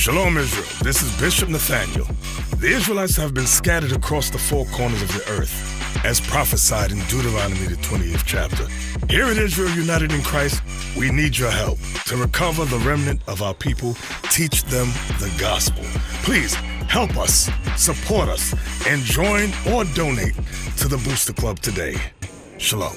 Shalom, Israel. This is Bishop Nathaniel. The Israelites have been scattered across the four corners of the earth, as prophesied in Deuteronomy, the 28th chapter. Here at Israel United in Christ, we need your help to recover the remnant of our people, teach them the gospel. Please help us, support us, and join or donate to the Booster Club today. Shalom.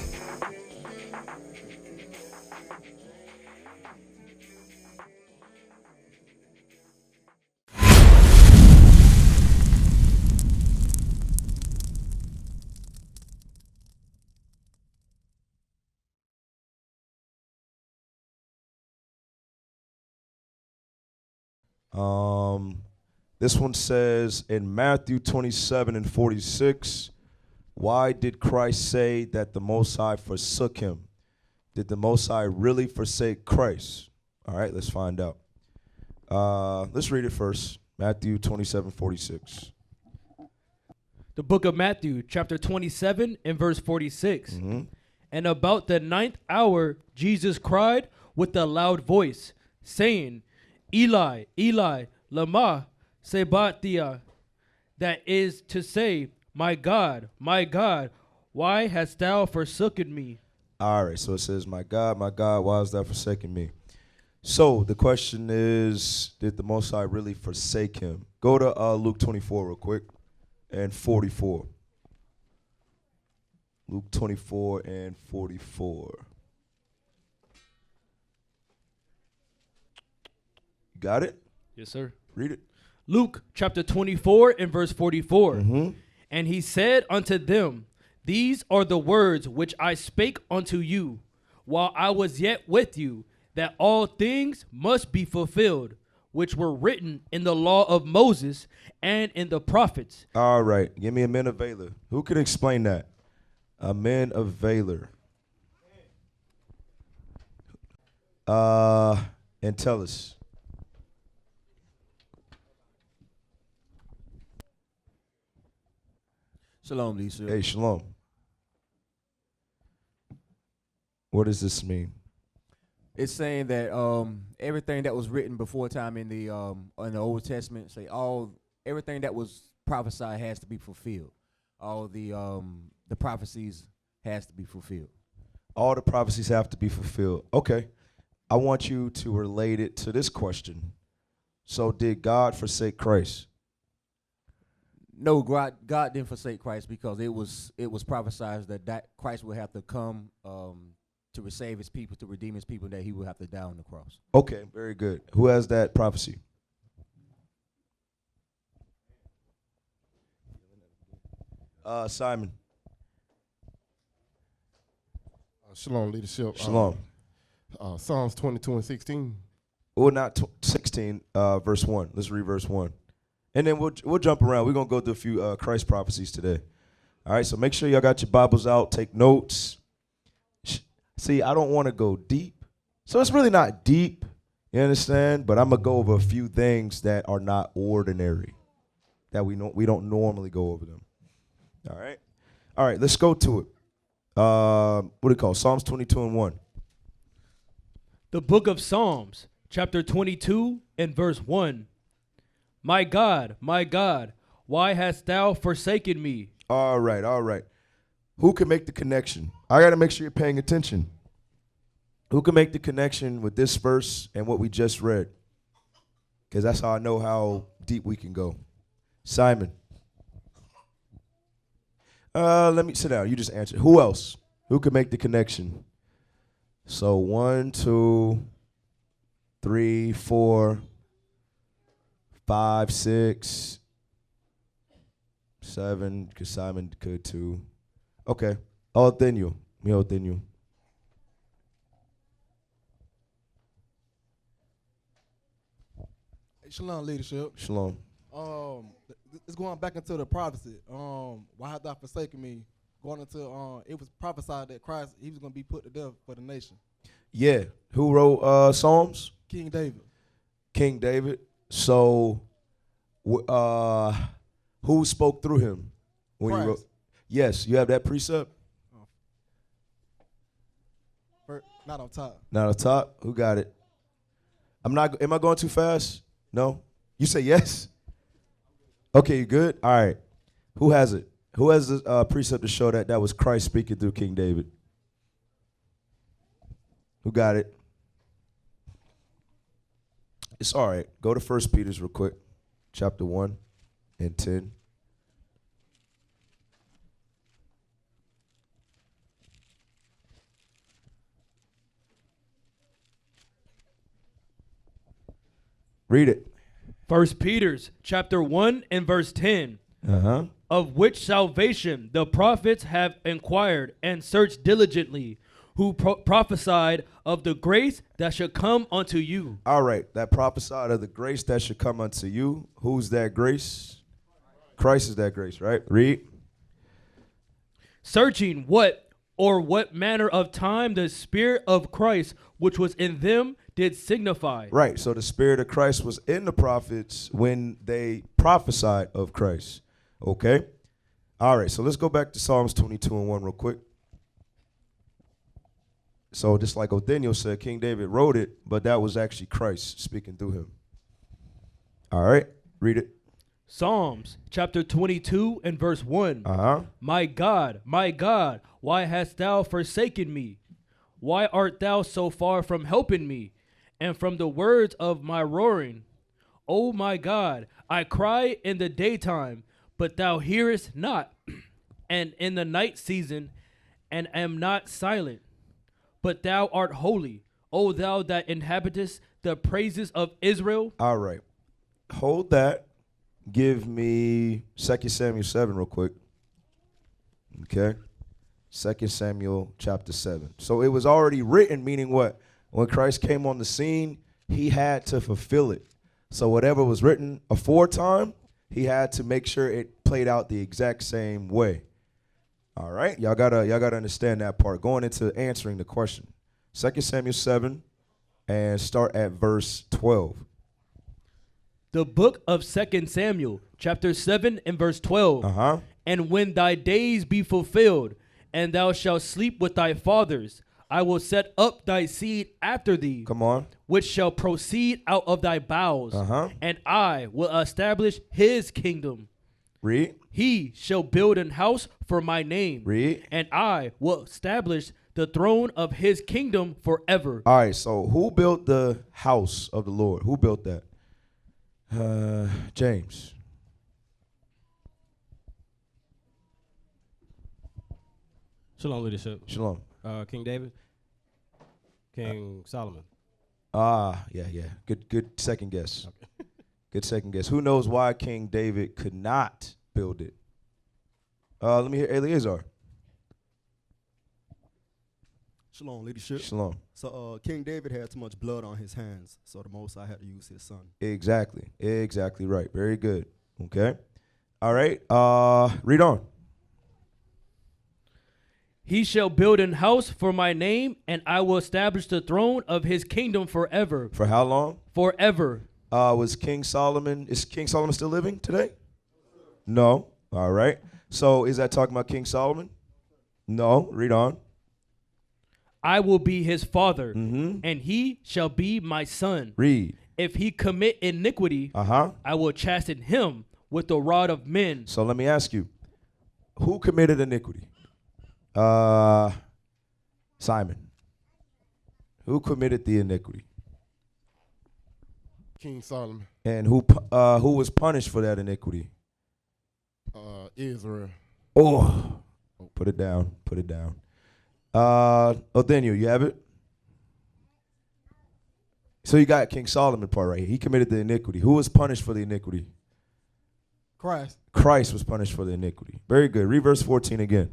This one says in Matthew 27 and 46, why did Christ say that the Most High forsook him? Did the Most High really forsake Christ? All right, let's find out. Let's read it first. Matthew 27, 46. The book of Matthew, chapter 27 and verse 46. And about the 9th hour, Jesus cried with a loud voice, saying, Eli, Eli, lama sabachthani, that is to say, my God, why hast thou forsaken me? All right, so it says, my God, why hast thou forsaken me? So the question is, did the Most High really forsake him? Go to Luke 24 real quick and 44. Luke 24 and 44. You got it? Yes, sir. Read it. Luke chapter 24 and verse 44. And he said unto them, these are the words which I spake unto you while I was yet with you, that all things must be fulfilled, which were written in the law of Moses and in the prophets. All right. Give me a men of valor. Who could explain that? A men of valor. And tell us. Shalom, Lisa. Hey, shalom. What does this mean? It's saying that everything that was written before time in the Old Testament, everything that was prophesied has to be fulfilled. All the prophecies has to be fulfilled. All the prophecies have to be fulfilled. Okay. I want you to relate it to this question. So did God forsake Christ? No, God didn't forsake Christ because it was prophesied that Christ would have to come to save his people, to redeem his people, that he would have to die on the cross. Okay, very good. Who has that prophecy? Simon. Shalom, leadership. Shalom. Psalms 22 and 16. Well, not 16, verse 1. Let's read verse 1. And then we'll jump around. We're going to go through a few Christ prophecies today. All right, so make sure y'all got your Bibles out. Take notes. See, I don't want to go deep. So it's really not deep, you understand? But I'm going to go over a few things that are not ordinary, that we don't normally go over them. All right? All right, let's go to it. What do you call it? Psalms 22 and 1. The book of Psalms, chapter 22 and verse 1. My God, why hast thou forsaken me? All right. Who can make the connection? I got to make sure you're paying attention. Who can make the connection with this verse and what we just read? Because that's how I know how deep we can go. Simon. Let me sit down. You just answer. Who else? Who can make the connection? So 1, 2, 3, 4, 5, 6, 7, because Simon could too. Okay. Othenio. Me Othenio. Shalom, leadership. Shalom. It's going back into the prophecy. Why hast thou forsaken me? Going into it was prophesied that Christ, he was going to be put to death for the nation. Yeah. Who wrote Psalms? King David. King David. So, who spoke through him when Christ. he wrote? Yes, you have that precept. Not on top. Not on top. Who got it? I'm not. Am I going too fast? No. You say yes? Okay, you good? All right. Who has it? Who has the precept to show that that was Christ speaking through King David? Who got it? It's all right. Go to 1 Peter's real quick, chapter 1 and 10. Read it. 1 Peter's chapter 1 and verse 10. Uh-huh. Of which salvation the prophets have inquired and searched diligently, who prophesied of the grace that should come unto you. All right. That prophesied of the grace that should come unto you. Who's that grace? Christ is that grace, right? Read. Searching what manner of time the Spirit of Christ which was in them did signify. Right. So the Spirit of Christ was in the prophets when they prophesied of Christ. Okay. All right. So let's go back to Psalms 22 and 1 real quick. So just like Othniel said, King David wrote it, but that was actually Christ speaking through him. All right. Read it. Psalms chapter 22 and verse 1. Uh-huh. My God, why hast thou forsaken me? Why art thou so far from helping me, and from the words of my roaring? O my God, I cry in the daytime, but thou hearest not, and in the night season, and am not silent. But thou art holy, O thou that inhabitest the praises of Israel. All right. Hold that. Give me 2 Samuel 7 real quick. Okay. 2 Samuel chapter 7. So it was already written, meaning what? When Christ came on the scene, he had to fulfill it. So whatever was written aforetime, he had to make sure it played out the exact same way. All right? Y'all gotta understand that part. Going into answering the question. 2 Samuel 7 and start at verse 12. The book of 2 Samuel, chapter 7 and verse 12. Uh-huh. And when thy days be fulfilled, and thou shalt sleep with thy fathers, I will set up thy seed after thee. Come on. Which shall proceed out of thy bowels. Uh-huh. And I will establish his kingdom. Read. He shall build an house for my name. Read. And I will establish the throne of his kingdom forever. All right, so who built the house of the Lord? Who built that? James. Shalom, leadership. Shalom. King David, King Solomon. Yeah. Good second guess. Okay. Good second guess. Who knows why King David could not build it? Let me hear Eleazar. Shalom, leadership. Shalom. So King David had too much blood on his hands, so the Most High had to use his son. Exactly right. Very good. Okay. All right. Read on. He shall build an house for my name, and I will establish the throne of his kingdom forever. For how long? Forever. Is King Solomon still living today? No. All right. So is that talking about King Solomon? No. Read on. I will be his father, Mm-hmm. and he shall be my son. Read. If he commit iniquity, Uh-huh. I will chasten him with the rod of men. So let me ask you, who committed iniquity? Simon. Who committed the iniquity? King Solomon, And who was punished for that iniquity? Israel. Oh, put it down. Othniel, you have it? So you got King Solomon part right here. He committed the iniquity. Who was punished for the iniquity? Christ. Christ was punished for the iniquity. Very good. Read verse 14 again.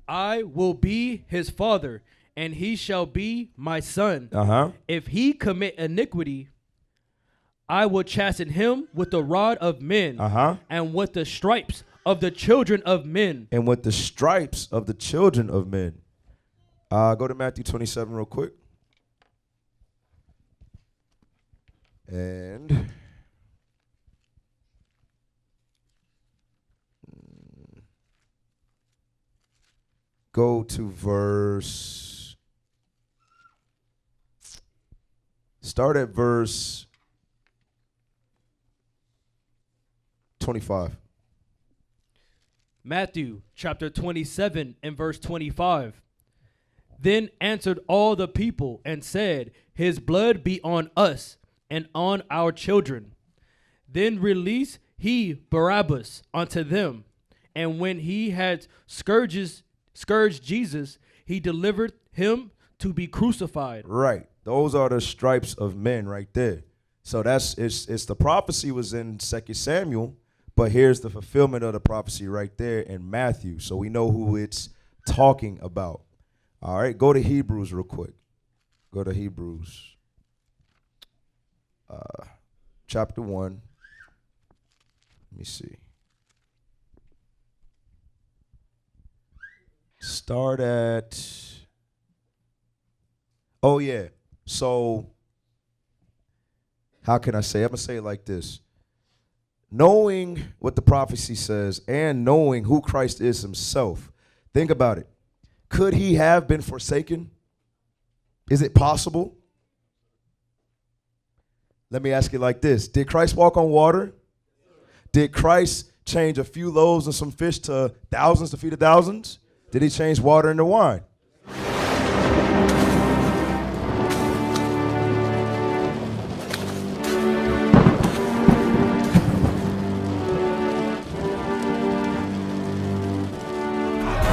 I will be his father, and he shall be my son. Uh-huh. If he commit iniquity, I will chasten him with the rod of men, Uh-huh. and with the stripes of the children of men. And with the stripes of the children of men. Go to Matthew 27 real quick. And go to start at verse 25. Matthew chapter 27 and verse 25. Then answered all the people and said, his blood be on us and on our children. Then released he Barabbas unto them. And when he had scourged Jesus, he delivered him to be crucified. Right. Those are the stripes of men right there. So it's the prophecy was in 2 Samuel, but here's the fulfillment of the prophecy right there in Matthew. So we know who it's talking about. All right, go to Hebrews real quick. Go to Hebrews chapter 1. Let me see. Start at, oh yeah. So how can I say? I'm going to say it like this. Knowing what the prophecy says and knowing who Christ is himself. Think about it. Could he have been forsaken? Is it possible? Let me ask you like this. Did Christ walk on water? Did Christ change a few loaves and some fish to thousands to feed the thousands? Did he change water into wine?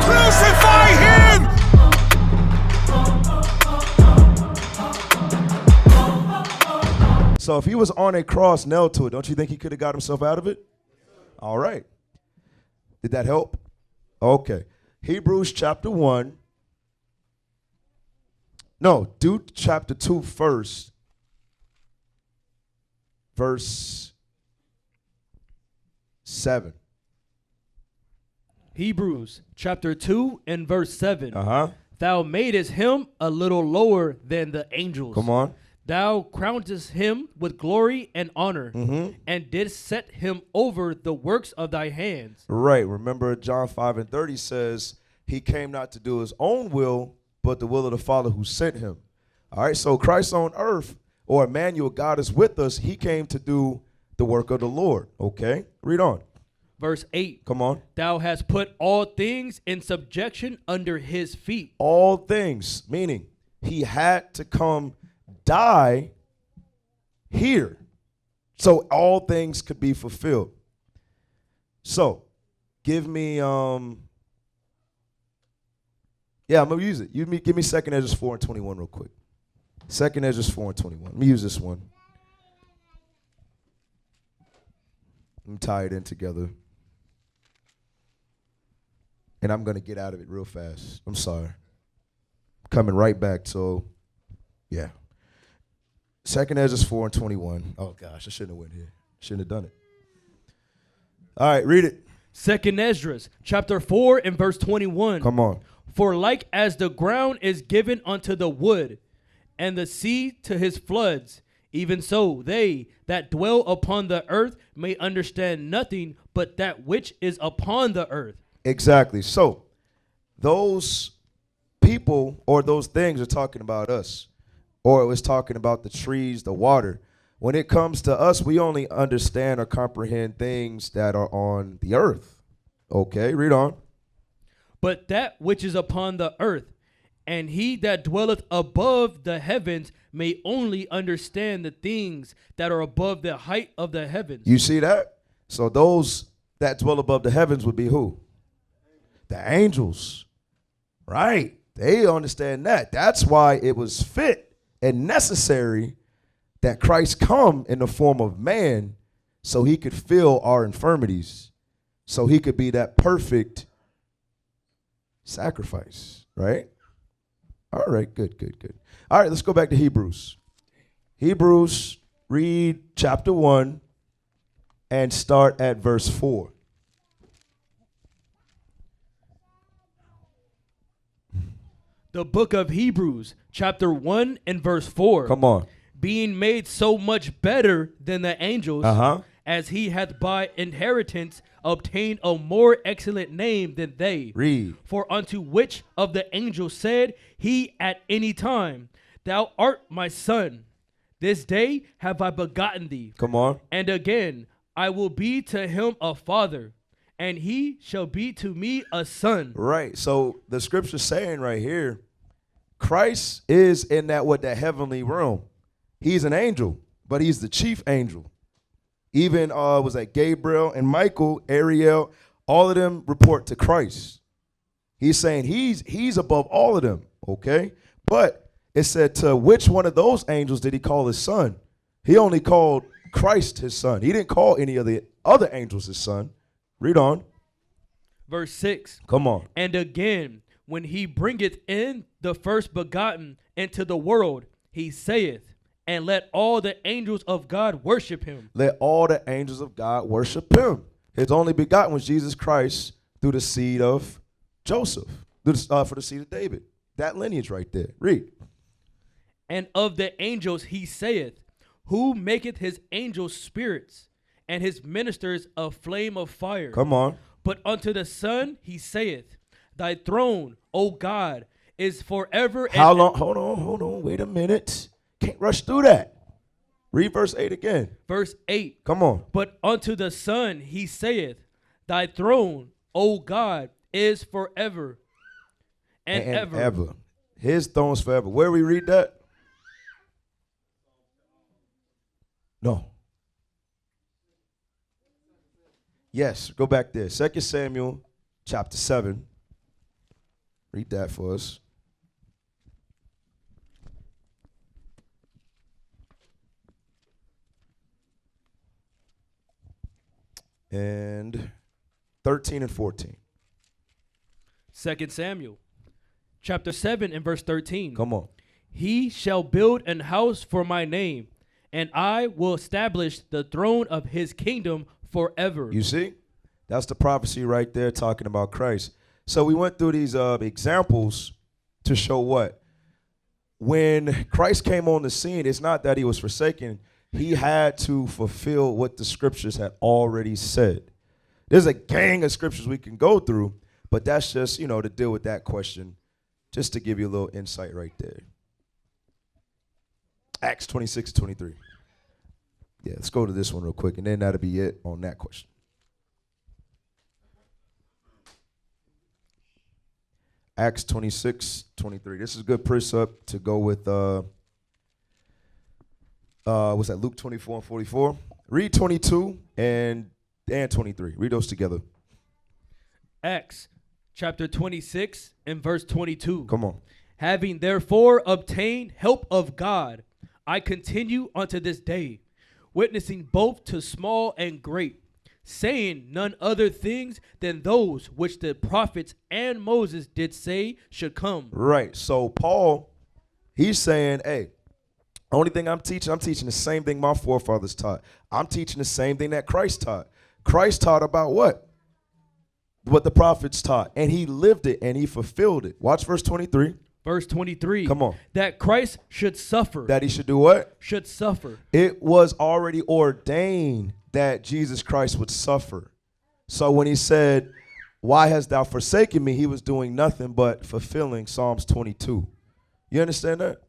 Crucify him! So if he was on a cross nailed to it, don't you think he could have got himself out of it? All right. Did that help? Okay. Hebrews chapter 1. No, do chapter 2 first. Verse 7. Hebrews chapter 2 and verse 7. Uh-huh. Thou madest him a little lower than the angels. Come on. Thou crownedest him with glory and honor, Mm-hmm. and didst set him over the works of thy hands. Right. Remember John 5:30 says he came not to do his own will, but the will of the Father who sent him. All right. So Christ on earth, or Emmanuel, God is with us. He came to do the work of the Lord. Okay. Read on. Verse 8. Come on. Thou hast put all things in subjection under his feet. All things, meaning he had to come die here so all things could be fulfilled. So give me I'm gonna use it. Give me 2 Ezra 4:21 real quick. 2 Ezra 4:21. Let me use this one. Let me tie it in together. And I'm gonna get out of it real fast. I'm sorry. Coming right back, so yeah. 2 Ezra 4:21. Oh gosh, I shouldn't have went here. Shouldn't have done it. All right, read it. 2 Ezra chapter 4 and verse 21. Come on. For like as the ground is given unto the wood, and the sea to his floods, even so they that dwell upon the earth may understand nothing but that which is upon the earth. Exactly. So those people or those things are talking about us. Or it was talking about the trees, the water. When it comes to us, we only understand or comprehend things that are on the earth. Okay, read on. But that which is upon the earth, and he that dwelleth above the heavens may only understand the things that are above the height of the heavens. You see that? So those that dwell above the heavens would be who? The angels. Right. They understand that. That's why it was fit and necessary that Christ come in the form of man so he could feel our infirmities, so he could be that perfect sacrifice, right? All right, good. All right, let's go back to Hebrews. Hebrews, read chapter 1 and start at verse 4. The book of Hebrews, chapter 1 and verse 4. Come on. Being made so much better than the angels, as he hath by inheritance obtained a more excellent name than they. Read. For unto which of the angels said he at any time, Thou art my son, this day have I begotten thee. Come on. And again, I will be to him a father, and he shall be to me a son. Right. So the scripture's saying right here, Christ is in that heavenly realm. He's an angel, but he's the chief angel. Even was that Gabriel and Michael, Ariel, all of them report to Christ. He's saying he's above all of them, okay? But it said, to which one of those angels did he call his son? He only called Christ his son. He didn't call any of the other angels his son. Read on. Verse 6. Come on. And again, when he bringeth in the first begotten into the world, he saith, and let all the angels of God worship him. Let all the angels of God worship him. His only begotten was Jesus Christ through the seed of Joseph, for the seed of David. That lineage right there. Read. And of the angels he saith, who maketh his angels spirits, and his ministers a flame of fire. Come on. But unto the Son he saith, thy throne, O God, is forever. How long? Hold on. Wait a minute. Can't rush through that. Read verse 8 again. Verse 8. Come on. But unto the Son he saith, thy throne, O God, is forever and ever. His throne's forever. Where we read that? No. Yes, go back there. 2 Samuel chapter 7. Read that for us. And 13 and 14. 2 Samuel chapter 7 and verse 13. Come on. He shall build an house for my name, and I will establish the throne of his kingdom forever. You see? That's the prophecy right there talking about Christ. So we went through these examples to show what? When Christ came on the scene, it's not that he was forsaken. He had to fulfill what the scriptures had already said. There's a gang of scriptures we can go through, but that's just, to deal with that question, just to give you a little insight right there. Acts 26-23. Yeah, let's go to this one real quick, and then that'll be it on that question. Acts 26-23. This is a good precept to go with, what's that, Luke 24 and 44? Read 22 and 23. Read those together. Acts chapter 26 and verse 22. Come on. Having therefore obtained help of God, I continue unto this day, witnessing both to small and great, saying none other things than those which the prophets and Moses did say should come. Right. So Paul, he's saying, hey, only thing I'm teaching the same thing my forefathers taught. I'm teaching the same thing that Christ taught. Christ taught about what? What the prophets taught. And he lived it and he fulfilled it. Watch verse 23. Verse 23. Come on. That Christ should suffer. That he should do what? Should suffer. It was already ordained that Jesus Christ would suffer. So when he said, why hast thou forsaken me? He was doing nothing but fulfilling Psalms 22. You understand that?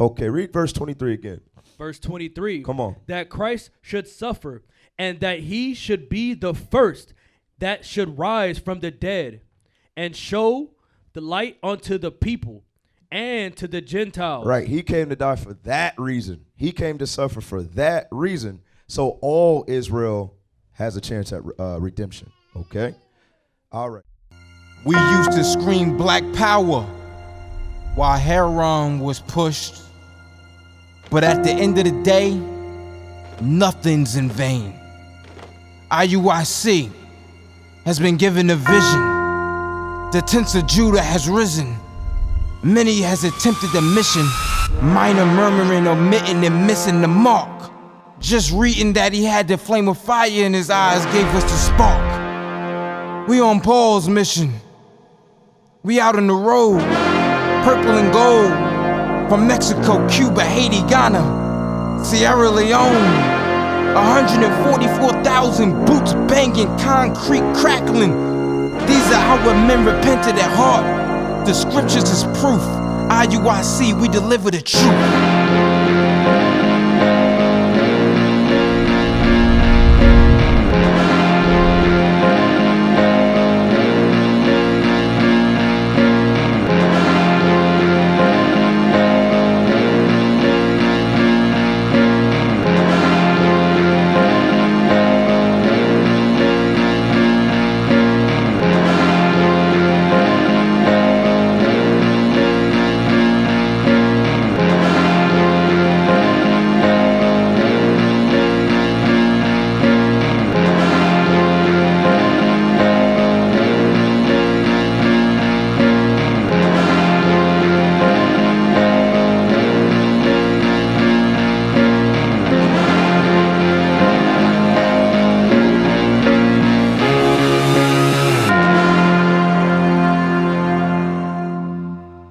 Okay, read verse 23 again. Verse 23. Come on. That Christ should suffer, and that he should be the first that should rise from the dead, and show the light unto the people and to the Gentiles. Right. He came to die for that reason. He came to suffer for that reason. So all Israel has a chance at redemption. Okay? All right. We used to scream black power while Heron was pushed. But at the end of the day, nothing's in vain. IUIC has been given a vision. The tents of Judah has risen. Many has attempted the mission. Minor murmuring, omitting, and missing the mark. Just reading that he had the flame of fire in his eyes gave us the spark. We on Paul's mission. We out on the road, purple and gold. From Mexico, Cuba, Haiti, Ghana, Sierra Leone. 144,000 boots banging, concrete crackling. These are our men repented at heart. The scriptures is proof. IUIC, we deliver the truth.